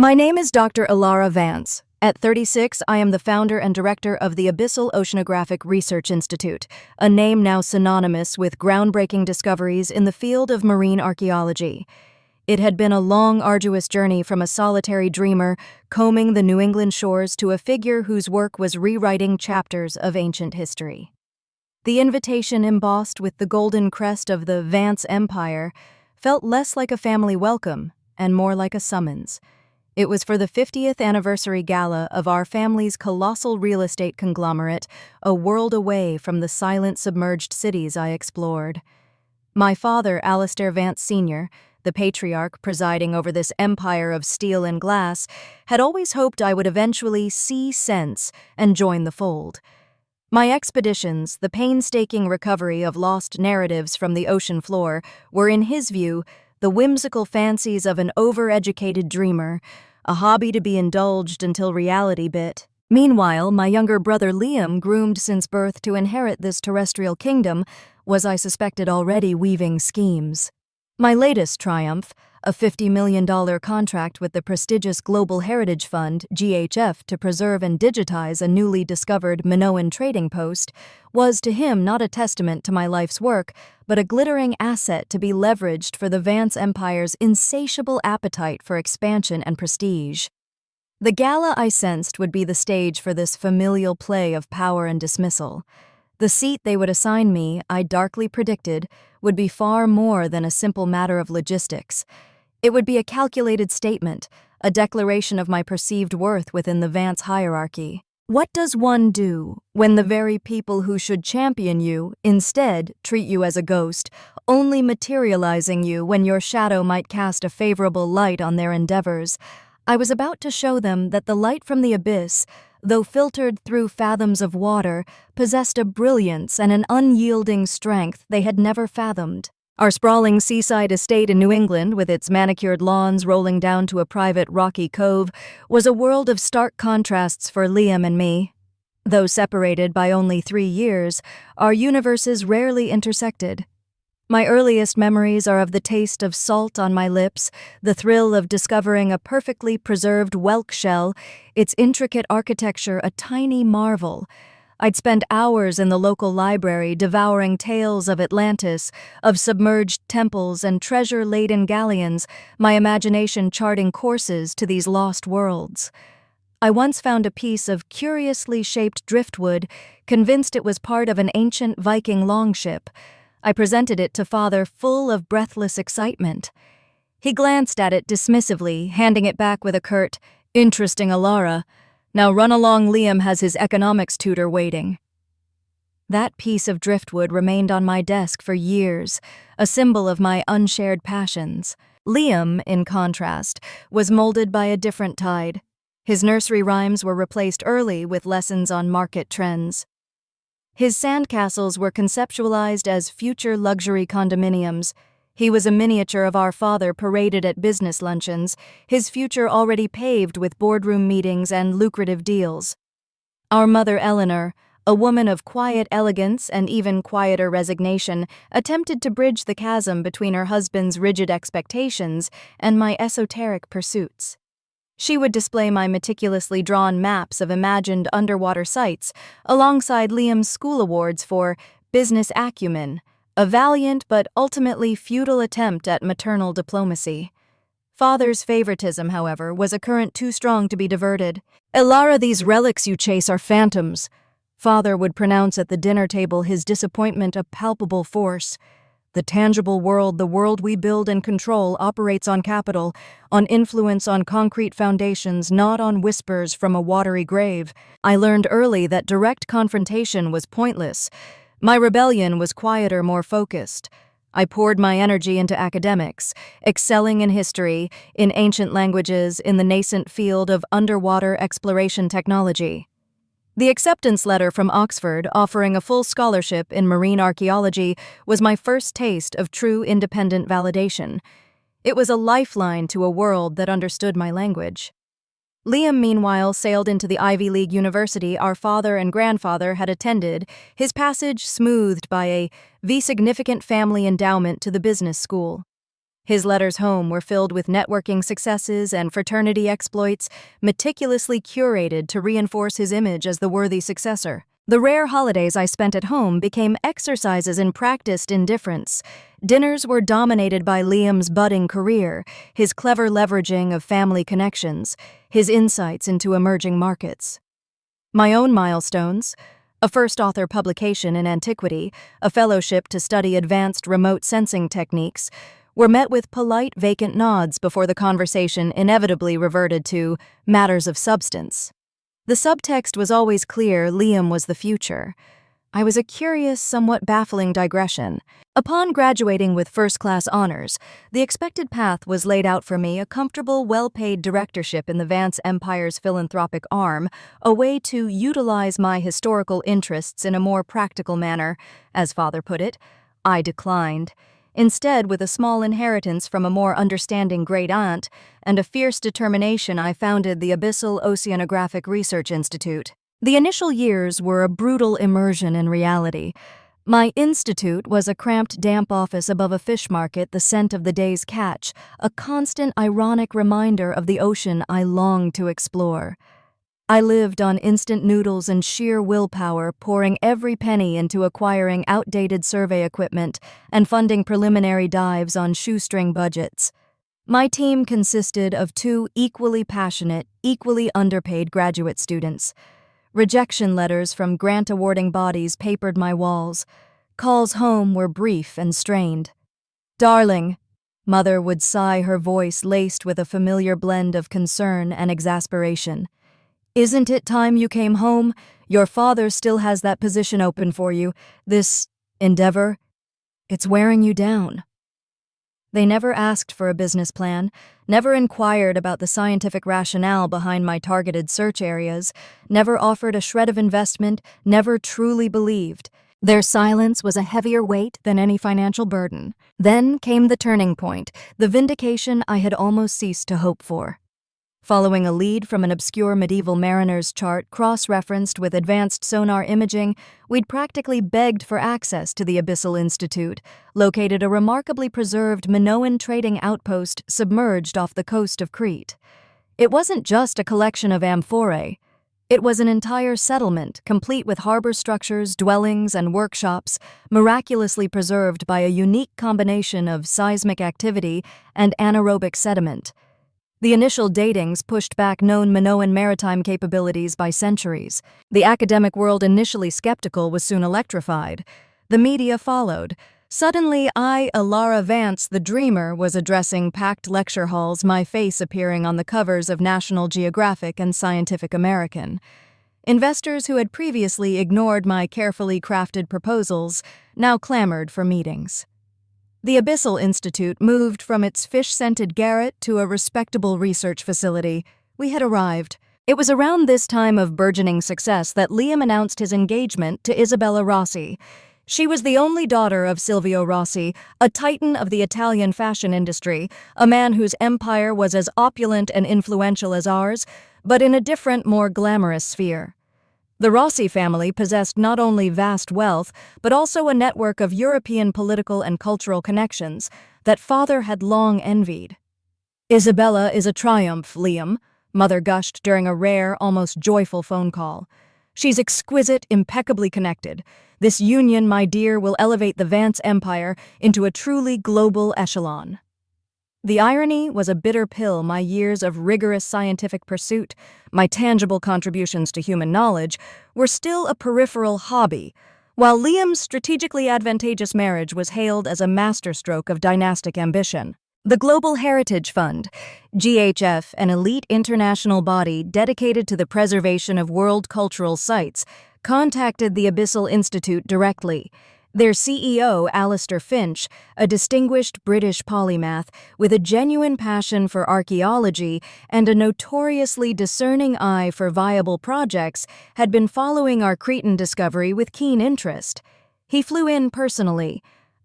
My name is Dr. Ilara Vance. At 36, I am the founder and director of the Abyssal Oceanographic Research Institute, a name now synonymous with groundbreaking discoveries in the field of marine archaeology. It had been a long, arduous journey from a solitary dreamer combing the New England shores to a figure whose work was rewriting chapters of ancient history. The invitation embossed with the golden crest of the Vance Empire felt less like a family welcome and more like a summons. It was for the 50th anniversary gala of our family's colossal real estate conglomerate, a world away from the silent submerged cities I explored. My father, Alistair Vance Sr., the patriarch presiding over this empire of steel and glass, had always hoped I would eventually see sense and join the fold. My expeditions, the painstaking recovery of lost narratives from the ocean floor, were, in his view, the whimsical fancies of an overeducated dreamer, a hobby to be indulged until reality bit. Meanwhile, my younger brother Liam, groomed since birth to inherit this terrestrial kingdom, was, I suspected, already weaving schemes. My latest triumph, a $50 million contract with the prestigious Global Heritage Fund, GHF, to preserve and digitize a newly discovered Minoan trading post, was to him not a testament to my life's work, but a glittering asset to be leveraged for the Vance Empire's insatiable appetite for expansion and prestige. The gala, I sensed, would be the stage for this familial play of power and dismissal. The seat they would assign me, I darkly predicted, would be far more than a simple matter of logistics. It would be a calculated statement, a declaration of my perceived worth within the Vance hierarchy. What does one do when the very people who should champion you instead treat you as a ghost, only materializing you when your shadow might cast a favorable light on their endeavors? I was about to show them that the light from the abyss, though filtered through fathoms of water, possessed a brilliance and an unyielding strength they had never fathomed. Our sprawling seaside estate in New England, with its manicured lawns rolling down to a private rocky cove, was a world of stark contrasts for Liam and me. Though separated by only 3 years, our universes rarely intersected. My earliest memories are of the taste of salt on my lips, the thrill of discovering a perfectly preserved whelk shell, its intricate architecture a tiny marvel. I'd spend hours in the local library devouring tales of Atlantis, of submerged temples and treasure-laden galleons, my imagination charting courses to these lost worlds. I once found a piece of curiously shaped driftwood, convinced it was part of an ancient Viking longship. I presented it to Father full of breathless excitement. He glanced at it dismissively, handing it back with a curt, "Interesting, Ilara. Now run along, Liam has his economics tutor waiting." That piece of driftwood remained on my desk for years, a symbol of my unshared passions. Liam, in contrast, was molded by a different tide. His nursery rhymes were replaced early with lessons on market trends. His sandcastles were conceptualized as future luxury condominiums. He was a miniature of our father paraded at business luncheons, his future already paved with boardroom meetings and lucrative deals. Our mother Eleanor, a woman of quiet elegance and even quieter resignation, attempted to bridge the chasm between her husband's rigid expectations and my esoteric pursuits. She would display my meticulously drawn maps of imagined underwater sites alongside Liam's school awards for business acumen, a valiant but ultimately futile attempt at maternal diplomacy. Father's favoritism, however, was a current too strong to be diverted. "Ilara, these relics you chase are phantoms." Father would pronounce at the dinner table, his disappointment a palpable force. "The tangible world, the world we build and control, operates on capital, on influence, on concrete foundations, not on whispers from a watery grave." I learned early that direct confrontation was pointless. My rebellion was quieter, more focused. I poured my energy into academics, excelling in history, in ancient languages, in the nascent field of underwater exploration technology. The acceptance letter from Oxford, offering a full scholarship in marine archaeology, was my first taste of true independent validation. It was a lifeline to a world that understood my language. Liam, meanwhile, sailed into the Ivy League university our father and grandfather had attended, his passage smoothed by a significant family endowment to the business school. His letters home were filled with networking successes and fraternity exploits, meticulously curated to reinforce his image as the worthy successor. The rare holidays I spent at home became exercises in practiced indifference. Dinners were dominated by Liam's budding career, his clever leveraging of family connections, his insights into emerging markets. My own milestones, a first author publication in antiquity, a fellowship to study advanced remote sensing techniques, were met with polite, vacant nods before the conversation inevitably reverted to matters of substance. The subtext was always clear: Liam was the future. I was a curious, somewhat baffling digression. Upon graduating with first-class honors, the expected path was laid out for me: a comfortable, well-paid directorship in the Vance Empire's philanthropic arm, a way to utilize my historical interests in a more practical manner, as father put it. I declined. Instead, with a small inheritance from a more understanding great-aunt and a fierce determination, I founded the Abyssal Oceanographic Research Institute. The initial years were a brutal immersion in reality. My institute was a cramped, damp office above a fish market, the scent of the day's catch, a constant, ironic reminder of the ocean I longed to explore. I lived on instant noodles and sheer willpower, pouring every penny into acquiring outdated survey equipment and funding preliminary dives on shoestring budgets. My team consisted of 2 equally passionate, equally underpaid graduate students. Rejection letters from grant-awarding bodies papered my walls. Calls home were brief and strained. "Darling," Mother would sigh, her voice laced with a familiar blend of concern and exasperation. "Isn't it time you came home? Your father still has that position open for you. This endeavor, it's wearing you down." They never asked for a business plan, never inquired about the scientific rationale behind my targeted search areas, never offered a shred of investment, never truly believed. Their silence was a heavier weight than any financial burden. Then came the turning point, the vindication I had almost ceased to hope for. Following a lead from an obscure medieval mariner's chart cross-referenced with advanced sonar imaging, we'd practically begged for access to the Abyssal Institute, located a remarkably preserved Minoan trading outpost submerged off the coast of Crete. It wasn't just a collection of amphorae. It was an entire settlement, complete with harbor structures, dwellings, and workshops, miraculously preserved by a unique combination of seismic activity and anaerobic sediment. The initial datings pushed back known Minoan maritime capabilities by centuries. The academic world, initially skeptical, was soon electrified. The media followed. Suddenly, I, Alara Vance, the dreamer, was addressing packed lecture halls, my face appearing on the covers of National Geographic and Scientific American. Investors who had previously ignored my carefully crafted proposals now clamored for meetings. The Abyssal Institute moved from its fish-scented garret to a respectable research facility. We had arrived. It was around this time of burgeoning success that Liam announced his engagement to Isabella Rossi. She was the only daughter of Silvio Rossi, a titan of the Italian fashion industry, a man whose empire was as opulent and influential as ours, but in a different, more glamorous sphere. The Rossi family possessed not only vast wealth, but also a network of European political and cultural connections that father had long envied. "Isabella is a triumph, Liam," Mother gushed during a rare, almost joyful phone call. "She's exquisite, impeccably connected. This union, my dear, will elevate the Vance Empire into a truly global echelon." The irony was a bitter pill. My years of rigorous scientific pursuit, my tangible contributions to human knowledge, were still a peripheral hobby, while Liam's strategically advantageous marriage was hailed as a masterstroke of dynastic ambition. The Global Heritage Fund, GHF, an elite international body dedicated to the preservation of world cultural sites, contacted the Abyssal Institute directly. Their CEO, Alistair Finch, a distinguished British polymath with a genuine passion for archaeology and a notoriously discerning eye for viable projects, had been following our Cretan discovery with keen interest. He flew in personally.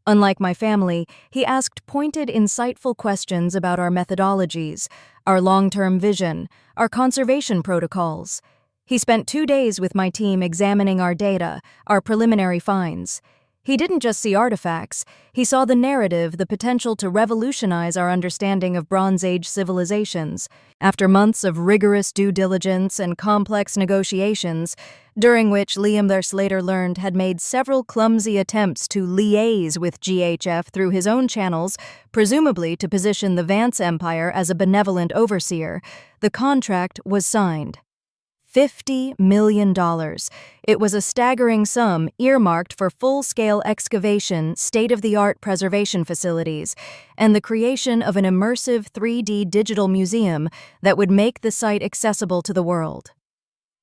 Unlike my family, he asked pointed, insightful questions about our methodologies, our long-term vision, our conservation protocols. He spent 2 days with my team examining our data, our preliminary finds. He didn't just see artifacts, he saw the narrative, the potential to revolutionize our understanding of Bronze Age civilizations. After months of rigorous due diligence and complex negotiations, during which Liam later learned had made several clumsy attempts to liaise with GHF through his own channels, presumably to position the Vance Empire as a benevolent overseer, the contract was signed. $50 million. It was a staggering sum earmarked for full-scale excavation, state-of-the-art preservation facilities, and the creation of an immersive 3D digital museum that would make the site accessible to the world.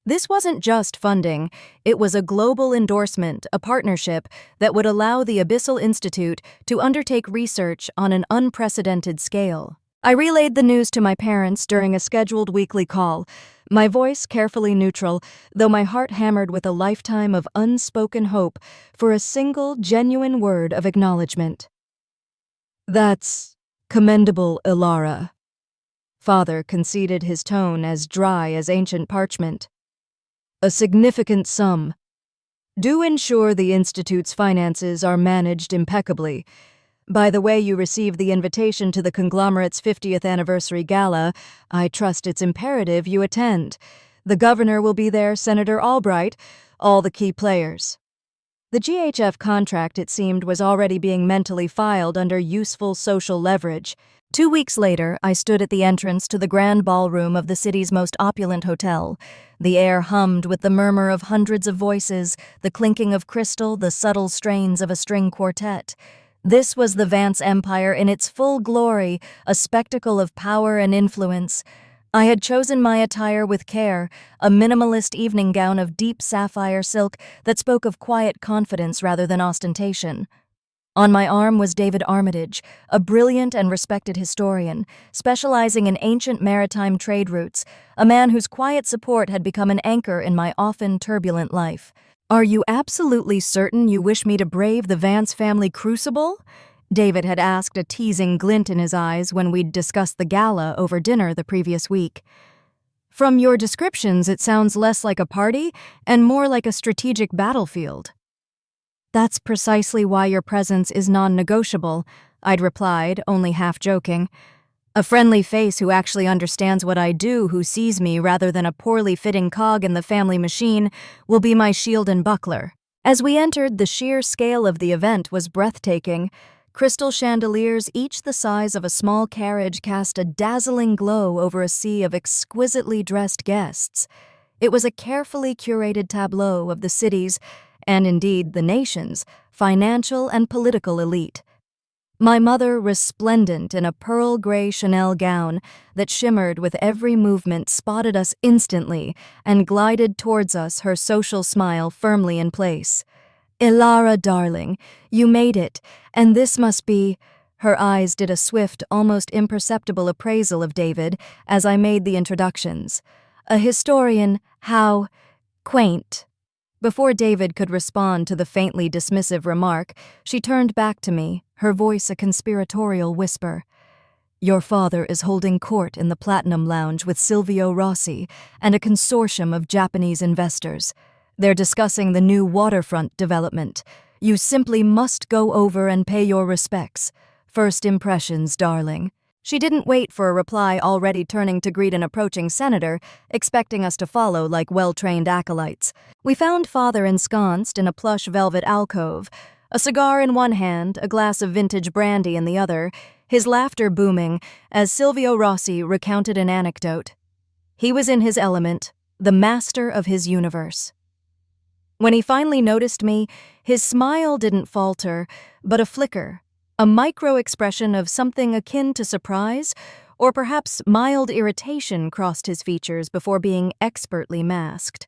This wasn't just funding, it was a global endorsement, a partnership that would allow the Abyssal Institute to undertake research on an unprecedented scale. I relayed the news to my parents during a scheduled weekly call, my voice carefully neutral, though my heart hammered with a lifetime of unspoken hope for a single, genuine word of acknowledgement. "That's commendable, Ilara." Father conceded, his tone as dry as ancient parchment. "A significant sum. Do ensure the Institute's finances are managed impeccably. By the way you received the invitation to the conglomerate's 50th anniversary gala, I trust it's imperative you attend. The governor will be there, Senator Albright, all the key players." The GHF contract, it seemed, was already being mentally filed under useful social leverage. 2 weeks later, I stood at the entrance to the grand ballroom of the city's most opulent hotel. The air hummed with the murmur of hundreds of voices, the clinking of crystal, the subtle strains of a string quartet. This was the Vance Empire in its full glory, a spectacle of power and influence. I had chosen my attire with care, a minimalist evening gown of deep sapphire silk that spoke of quiet confidence rather than ostentation. On my arm was David Armitage, a brilliant and respected historian, specializing in ancient maritime trade routes, a man whose quiet support had become an anchor in my often turbulent life. "Are you absolutely certain you wish me to brave the Vance family crucible?" David had asked, a teasing glint in his eyes when we'd discussed the gala over dinner the previous week. "From your descriptions, it sounds less like a party and more like a strategic battlefield." "That's precisely why your presence is non-negotiable," I'd replied, only half joking. "A friendly face who actually understands what I do, who sees me rather than a poorly fitting cog in the family machine, will be my shield and buckler." As we entered, the sheer scale of the event was breathtaking. Crystal chandeliers, each the size of a small carriage, cast a dazzling glow over a sea of exquisitely dressed guests. It was a carefully curated tableau of the city's, and indeed the nation's, financial and political elite. My mother, resplendent in a pearl gray Chanel gown that shimmered with every movement, spotted us instantly and glided towards us, her social smile firmly in place. "Ilara, darling, you made it, and this must be—" Her eyes did a swift, almost imperceptible appraisal of David as I made the introductions. "A historian, how quaint." Before David could respond to the faintly dismissive remark, she turned back to me, her voice a conspiratorial whisper. "Your father is holding court in the Platinum Lounge with Silvio Rossi and a consortium of Japanese investors. They're discussing the new waterfront development. You simply must go over and pay your respects. First impressions, darling." She didn't wait for a reply, already turning to greet an approaching senator, expecting us to follow like well-trained acolytes. We found Father ensconced in a plush velvet alcove, a cigar in one hand, a glass of vintage brandy in the other, his laughter booming as Silvio Rossi recounted an anecdote. He was in his element, the master of his universe. When he finally noticed me, his smile didn't falter, but a flicker, a micro-expression of something akin to surprise, or perhaps mild irritation crossed his features before being expertly masked.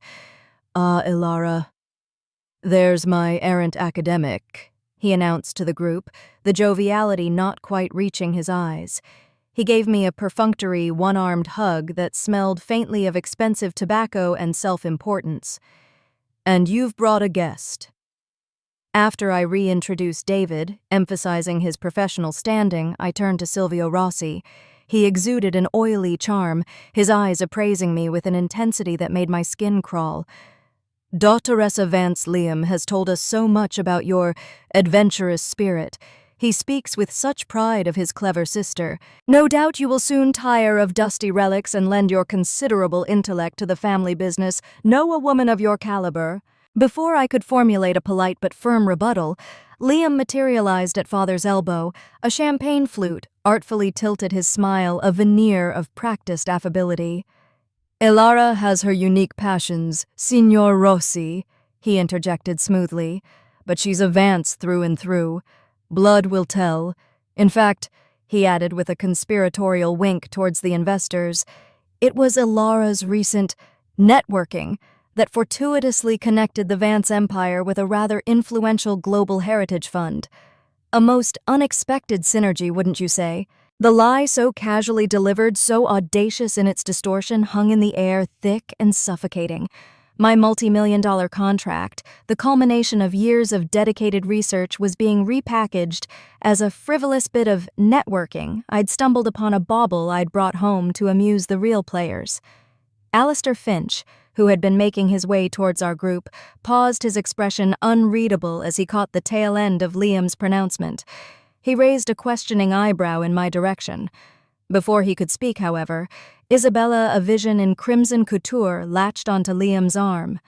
"Ah, Ilara, there's my errant academic," he announced to the group, the joviality not quite reaching his eyes. He gave me a perfunctory, one-armed hug that smelled faintly of expensive tobacco and self-importance. "And you've brought a guest." After I reintroduced David, emphasizing his professional standing, I turned to Silvio Rossi. He exuded an oily charm, his eyes appraising me with an intensity that made my skin crawl. Daughteressa Vance Liam has told us so much about your adventurous spirit. He speaks with such pride of his clever sister. No doubt you will soon tire of dusty relics and lend your considerable intellect to the family business. Know a woman of your caliber. Before I could formulate a polite but firm rebuttal, Liam materialized at father's elbow, a champagne flute, artfully tilted his smile, a veneer of practiced affability. Elara has her unique passions, Signor Rossi, he interjected smoothly, but she's a Vance through and through. Blood will tell. In fact, he added with a conspiratorial wink towards the investors, it was Elara's recent networking that fortuitously connected the Vance empire with a rather influential global heritage fund. A most unexpected synergy, wouldn't you say? The lie so casually delivered, so audacious in its distortion, hung in the air, thick and suffocating. My multi-million-dollar contract, the culmination of years of dedicated research, was being repackaged as a frivolous bit of networking I'd stumbled upon, a bauble I'd brought home to amuse the real players. Alistair Finch, who had been making his way towards our group, paused, his expression unreadable as he caught the tail end of Liam's pronouncement. He raised a questioning eyebrow in my direction. Before he could speak, however, Isabella, a vision in crimson couture, latched onto Liam's arm.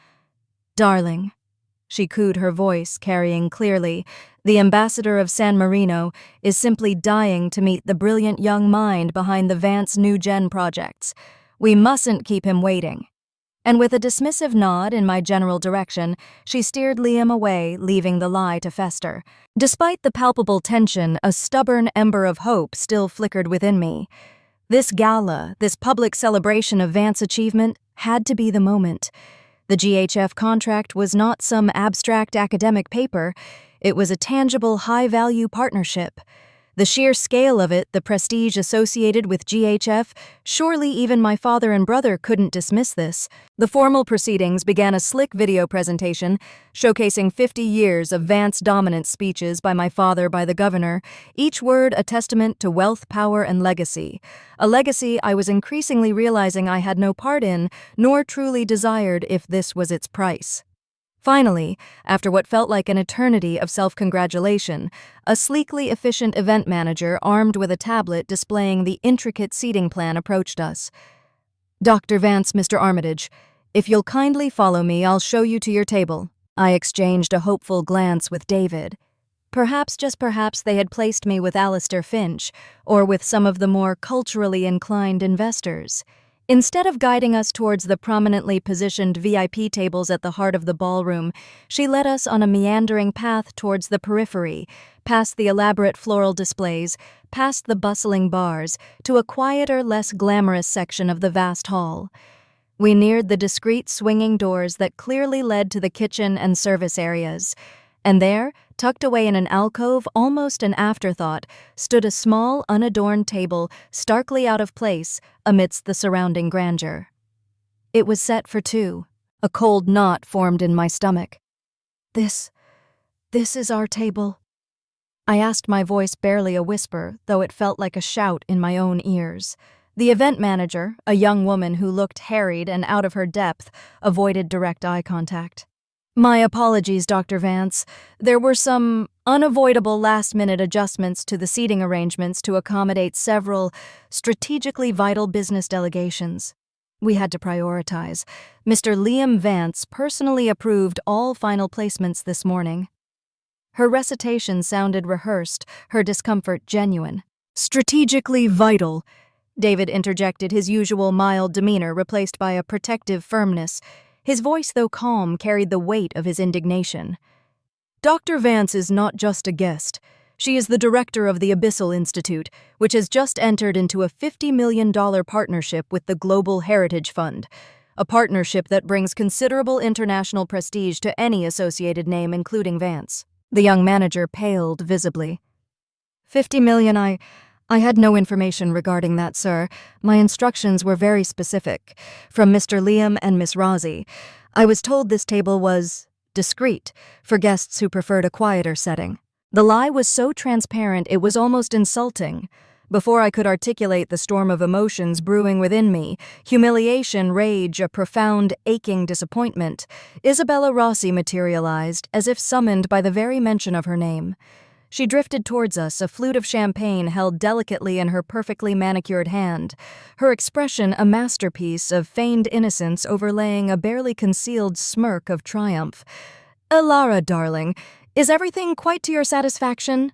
"Darling," she cooed, her voice carrying clearly, "the ambassador of San Marino is simply dying to meet the brilliant young mind behind the Vance New Gen projects. We mustn't keep him waiting." And with a dismissive nod in my general direction, she steered Liam away, leaving the lie to fester. Despite the palpable tension, a stubborn ember of hope still flickered within me. This gala, this public celebration of Vance achievement, had to be the moment. The GHF contract was not some abstract academic paper. It was a tangible, high-value partnership. The sheer scale of it, the prestige associated with GHF, surely even my father and brother couldn't dismiss this. The formal proceedings began a slick video presentation showcasing 50 years of Vance dominant speeches by my father, by the governor, each word a testament to wealth, power, and legacy. A legacy I was increasingly realizing I had no part in, nor truly desired if this was its price. Finally, after what felt like an eternity of self-congratulation, a sleekly efficient event manager armed with a tablet displaying the intricate seating plan approached us. "Dr. Vance, Mr. Armitage, if you'll kindly follow me, I'll show you to your table." I exchanged a hopeful glance with David. Perhaps, just perhaps, they had placed me with Alistair Finch, or with some of the more culturally inclined investors. Instead of guiding us towards the prominently positioned VIP tables at the heart of the ballroom, she led us on a meandering path towards the periphery, past the elaborate floral displays, past the bustling bars, to a quieter, less glamorous section of the vast hall. We neared the discreet swinging doors that clearly led to the kitchen and service areas. And there, tucked away in an alcove, almost an afterthought, stood a small, unadorned table, starkly out of place amidst the surrounding grandeur. It was set for two. A cold knot formed in my stomach. This is our table," I asked, my voice barely a whisper, though it felt like a shout in my own ears. The event manager, a young woman who looked harried and out of her depth, avoided direct eye contact. "My apologies, Dr. Vance. There were some unavoidable last-minute adjustments to the seating arrangements to accommodate several strategically vital business delegations. We had to prioritize. Mr. Liam Vance personally approved all final placements this morning." Her recitation sounded rehearsed, her discomfort genuine. "Strategically vital," David interjected, his usual mild demeanor replaced by a protective firmness. His voice, though calm, carried the weight of his indignation. "Dr. Vance is not just a guest. She is the director of the Abyssal Institute, which has just entered into a $50 million partnership with the Global Heritage Fund, a partnership that brings considerable international prestige to any associated name, including Vance." The young manager paled visibly. $50 million, I had no information regarding that, sir. My instructions were very specific. From Mr. Liam and Miss Rossi. I was told this table was discreet, for guests who preferred a quieter setting. The lie was so transparent it was almost insulting. Before I could articulate the storm of emotions brewing within me, humiliation, rage, a profound, aching disappointment, Isabella Rossi materialized as if summoned by the very mention of her name. She drifted towards us, a flute of champagne held delicately in her perfectly manicured hand, her expression a masterpiece of feigned innocence overlaying a barely concealed smirk of triumph. "Elara, darling, is everything quite to your satisfaction?"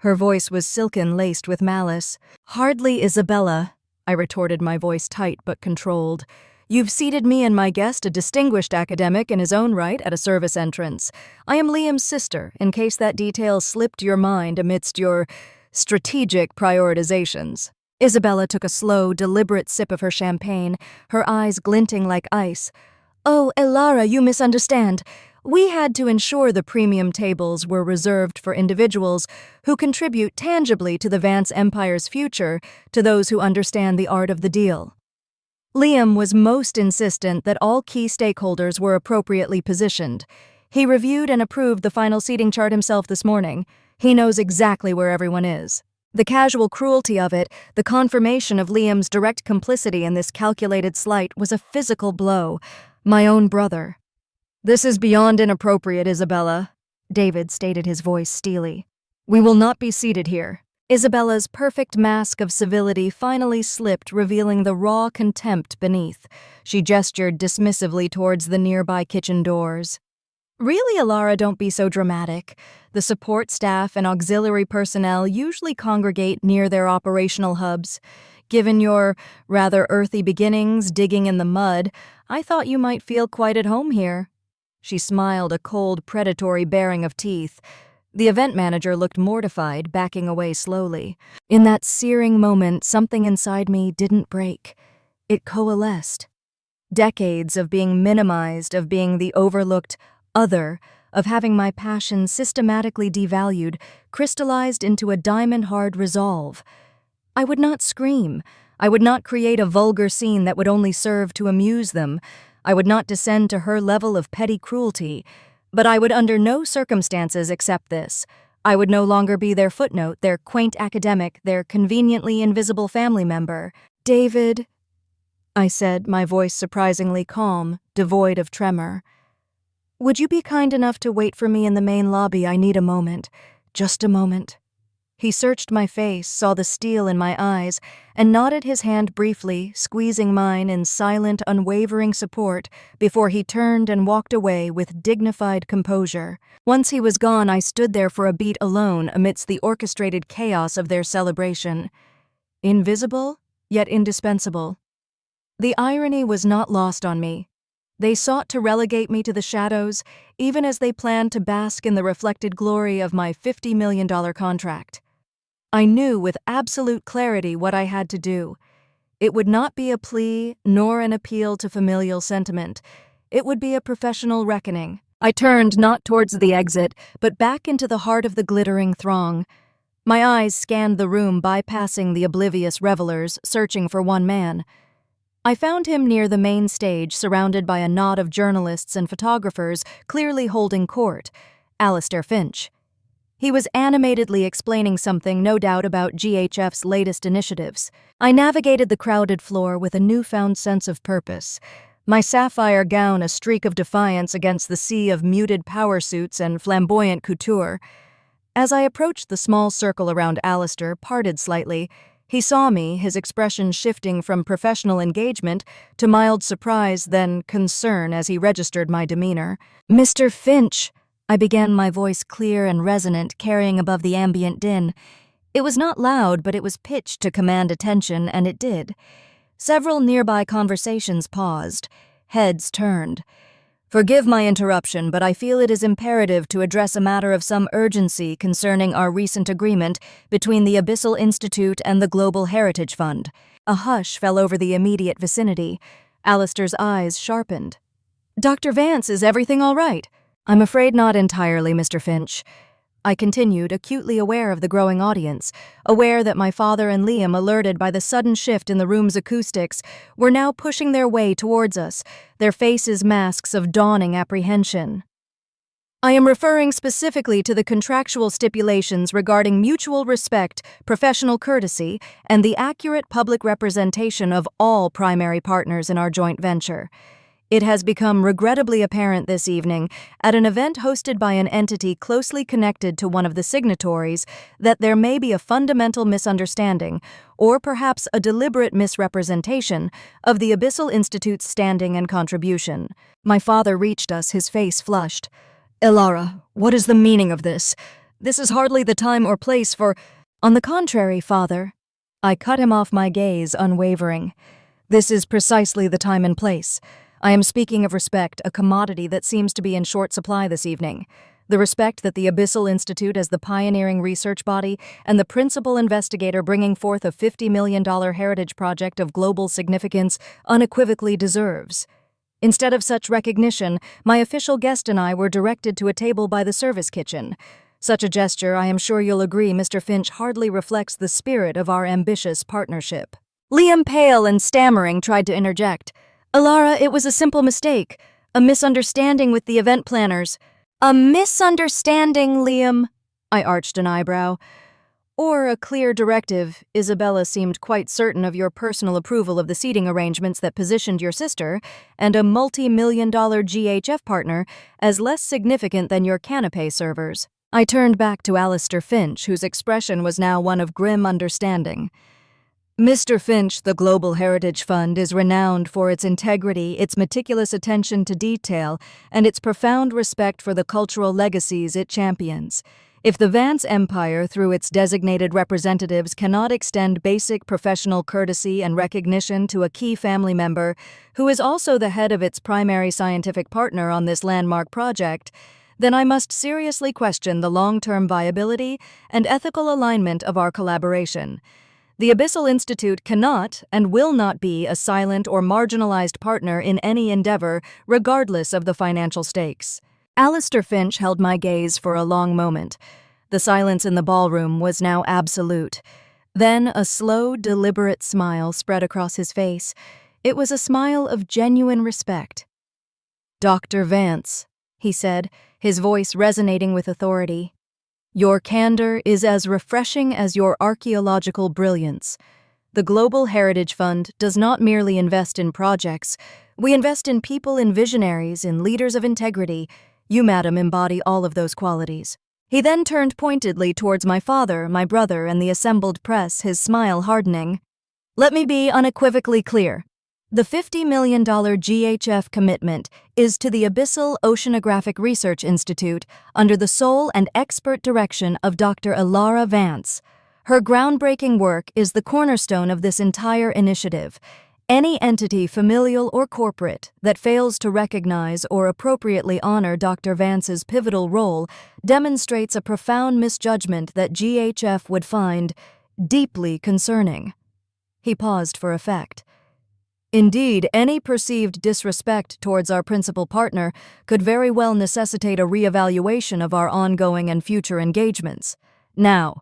Her voice was silken, laced with malice. "Hardly, Isabella," I retorted, my voice tight but controlled. "You've seated me and my guest, a distinguished academic in his own right, at a service entrance. I am Liam's sister, in case that detail slipped your mind amidst your strategic prioritizations." Isabella took a slow, deliberate sip of her champagne, her eyes glinting like ice. "Oh, Elara, you misunderstand. We had to ensure the premium tables were reserved for individuals who contribute tangibly to the Vance Empire's future, to those who understand the art of the deal." Liam was most insistent that all key stakeholders were appropriately positioned. He reviewed and approved the final seating chart himself this morning. He knows exactly where everyone is. The casual cruelty of it, the confirmation of Liam's direct complicity in this calculated slight, was a physical blow. My own brother. "This is beyond inappropriate, Isabella," David stated, his voice steely. "We will not be seated here." Isabella's perfect mask of civility finally slipped, revealing the raw contempt beneath. She gestured dismissively towards the nearby kitchen doors. "Really, Elara, don't be so dramatic. The support staff and auxiliary personnel usually congregate near their operational hubs. Given your rather earthy beginnings digging in the mud, I thought you might feel quite at home here." She smiled, a cold, predatory baring of teeth. The event manager looked mortified, backing away slowly. In that searing moment, something inside me didn't break. It coalesced. Decades of being minimized, of being the overlooked other, of having my passion systematically devalued, crystallized into a diamond-hard resolve. I would not scream. I would not create a vulgar scene that would only serve to amuse them. I would not descend to her level of petty cruelty. But I would under no circumstances accept this. I would no longer be their footnote, their quaint academic, their conveniently invisible family member. "David," I said, my voice surprisingly calm, devoid of tremor. "Would you be kind enough to wait for me in the main lobby? I need a moment. Just a moment." He searched my face, saw the steel in my eyes, and nodded his hand briefly, squeezing mine in silent, unwavering support, before he turned and walked away with dignified composure. Once he was gone, I stood there for a beat alone amidst the orchestrated chaos of their celebration. Invisible, yet indispensable. The irony was not lost on me. They sought to relegate me to the shadows, even as they planned to bask in the reflected glory of my $50 million contract. I knew with absolute clarity what I had to do. It would not be a plea, nor an appeal to familial sentiment. It would be a professional reckoning. I turned not towards the exit, but back into the heart of the glittering throng. My eyes scanned the room, bypassing the oblivious revelers, searching for one man. I found him near the main stage, surrounded by a knot of journalists and photographers, clearly holding court. Alistair Finch. He was animatedly explaining something, no doubt about GHF's latest initiatives. I navigated the crowded floor with a newfound sense of purpose, my sapphire gown a streak of defiance against the sea of muted power suits and flamboyant couture. As I approached, the small circle around Alistair parted slightly. He saw me, his expression shifting from professional engagement to mild surprise, then concern as he registered my demeanor. "Mr. Finch," I began, my voice clear and resonant, carrying above the ambient din. It was not loud, but it was pitched to command attention, and it did. Several nearby conversations paused. Heads turned. "Forgive my interruption, but I feel it is imperative to address a matter of some urgency concerning our recent agreement between the Abyssal Institute and the Global Heritage Fund." A hush fell over the immediate vicinity. Alistair's eyes sharpened. "Dr. Vance, is everything all right?" "I'm afraid not entirely, Mr. Finch," I continued, acutely aware of the growing audience, aware that my father and Liam, alerted by the sudden shift in the room's acoustics, were now pushing their way towards us, their faces masks of dawning apprehension. I am referring specifically to the contractual stipulations regarding mutual respect, professional courtesy, and the accurate public representation of all primary partners in our joint venture. It has become regrettably apparent this evening, at an event hosted by an entity closely connected to one of the signatories, that there may be a fundamental misunderstanding, or perhaps a deliberate misrepresentation, of the Abyssal Institute's standing and contribution. My father reached us, his face flushed. "Elara, what is the meaning of this? This is hardly the time or place for—" "On the contrary, father." I cut him off, my gaze unwavering. "This is precisely the time and place. I am speaking of respect, a commodity that seems to be in short supply this evening. The respect that the Abyssal Institute, as the pioneering research body and the principal investigator bringing forth a $50 million heritage project of global significance, unequivocally deserves. Instead of such recognition, my official guest and I were directed to a table by the service kitchen. Such a gesture, I am sure you'll agree, Mr. Finch, hardly reflects the spirit of our ambitious partnership." Liam, pale and stammering, tried to interject. "Elara, it was a simple mistake. A misunderstanding with the event planners." "A misunderstanding, Liam?" I arched an eyebrow. "Or a clear directive. Isabella seemed quite certain of your personal approval of the seating arrangements that positioned your sister, and a multi-million-dollar GHF partner, as less significant than your canapé servers." I turned back to Alistair Finch, whose expression was now one of grim understanding. "Mr. Finch, the Global Heritage Fund is renowned for its integrity, its meticulous attention to detail, and its profound respect for the cultural legacies it champions. If the Vance Empire, through its designated representatives, cannot extend basic professional courtesy and recognition to a key family member, who is also the head of its primary scientific partner on this landmark project, then I must seriously question the long-term viability and ethical alignment of our collaboration. The Abyssal Institute cannot and will not be a silent or marginalized partner in any endeavor, regardless of the financial stakes." Alistair Finch held my gaze for a long moment. The silence in the ballroom was now absolute. Then a slow, deliberate smile spread across his face. It was a smile of genuine respect. "Dr. Vance," he said, his voice resonating with authority, "your candor is as refreshing as your archaeological brilliance. The Global Heritage Fund does not merely invest in projects. We invest in people, in visionaries, in leaders of integrity. You, madam, embody all of those qualities." He then turned pointedly towards my father, my brother, and the assembled press, his smile hardening. "Let me be unequivocally clear. The $50 million GHF commitment is to the Abyssal Oceanographic Research Institute under the sole and expert direction of Dr. Elara Vance. Her groundbreaking work is the cornerstone of this entire initiative. Any entity, familial or corporate, that fails to recognize or appropriately honor Dr. Vance's pivotal role demonstrates a profound misjudgment that GHF would find deeply concerning." He paused for effect. "Indeed, any perceived disrespect towards our principal partner could very well necessitate a reevaluation of our ongoing and future engagements. Now,"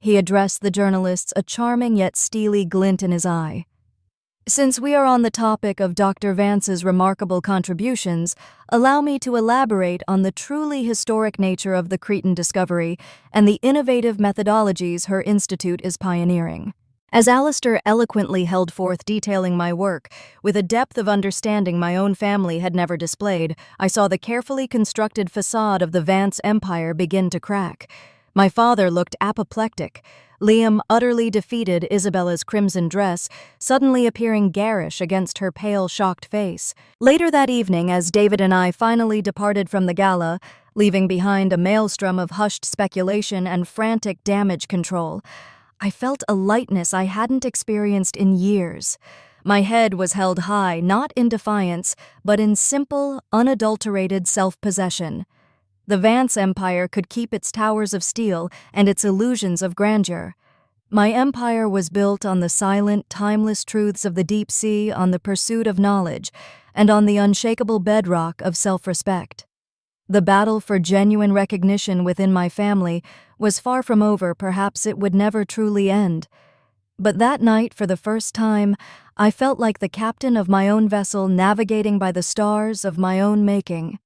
he addressed the journalists, a charming yet steely glint in his eye, "since we are on the topic of Dr. Vance's remarkable contributions, allow me to elaborate on the truly historic nature of the Cretan discovery and the innovative methodologies her institute is pioneering." As Alistair eloquently held forth detailing my work, with a depth of understanding my own family had never displayed, I saw the carefully constructed facade of the Vance Empire begin to crack. My father looked apoplectic. Liam utterly defeated Isabella's crimson dress, suddenly appearing garish against her pale, shocked face. Later that evening, as David and I finally departed from the gala, leaving behind a maelstrom of hushed speculation and frantic damage control, I felt a lightness I hadn't experienced in years. My head was held high, not in defiance, but in simple, unadulterated self-possession. The Vance Empire could keep its towers of steel and its illusions of grandeur. My empire was built on the silent, timeless truths of the deep sea, on the pursuit of knowledge, and on the unshakable bedrock of self-respect. The battle for genuine recognition within my family was far from over. Perhaps it would never truly end. But that night, for the first time, I felt like the captain of my own vessel, navigating by the stars of my own making.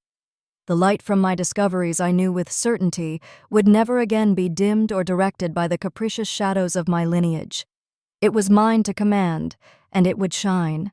The light from my discoveries, I knew with certainty, would never again be dimmed or directed by the capricious shadows of my lineage. It was mine to command, and it would shine.